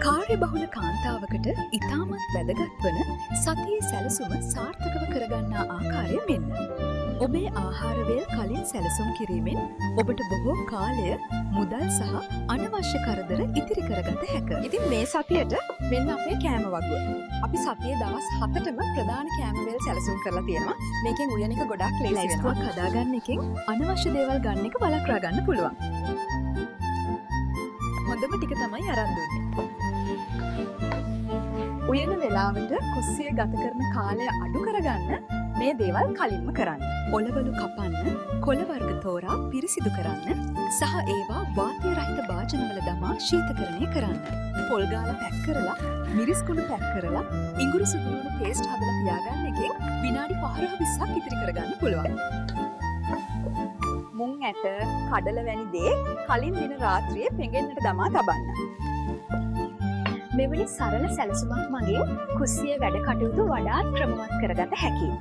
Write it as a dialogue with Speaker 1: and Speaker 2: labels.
Speaker 1: කාර්යබහුල කාන්තාවකට ඉතාමත් වැදගත් වන සතියේ සැලසුම සාර්ථකව කරගන්නා ආකාරය මෙන්න. ඔබේ ආහාරවේල් කලින් සැලසුම් කිරීමෙන් ඔබට බොහෝ කාලය, මුදල් සහ අනවශ්‍ය කරදර ඉතිරි කරගත හැක.
Speaker 2: ඉතින් මේ සතියට මෙන්න අපේ කෑම වගුව. අපි සතියේ දවස් 7ටම ප්‍රධාන කෑමවේල් සැලසුම් කරලා තියෙනවා. මේකෙන් උයන එක ගොඩක් ලේසි වෙනවා.
Speaker 1: ලයිස්තුවක් හදාගන්න එකෙන් අනවශ්‍ය දේවල් ගන්න එක වළක්වා ගන්න පුළුවන්. හොඳම ටික තමයි අරන් දුන්නේ.
Speaker 2: උයන වෙලාවට කුස්සිය ගත කරන කාලය අඩු කරගන්න මේ දේවල් කලින්ම කරන්න.
Speaker 1: ඔලවලු කපන්න, කොළ වර්ග තෝරා පිරිසිදු කරන්න සහ ඒවා වාතය රහිත භාජනවල දමා ශීතකරණය කරන්න. පොල් ගාලා පැක් කරලා, මිරිස් කුණු පැක් කරලා, ඉඟුරු සුදුරුණු පේස්ට් හදලා තියාගන්න එකෙන් විනාඩි 15-20ක් ඉතිරි කරගන්න පුළුවන්.
Speaker 2: මුං ඇට, කඩල වැනි දේ කලින් දින රාත්‍රියේ පෙඟෙන්නට දමා තබන්න.
Speaker 3: මෙවැනි සරල සැලසුමක් මගින් කුස්සිය වැඩ කටයුතු වඩාත් ක්‍රමවත් කරගත හැකියි.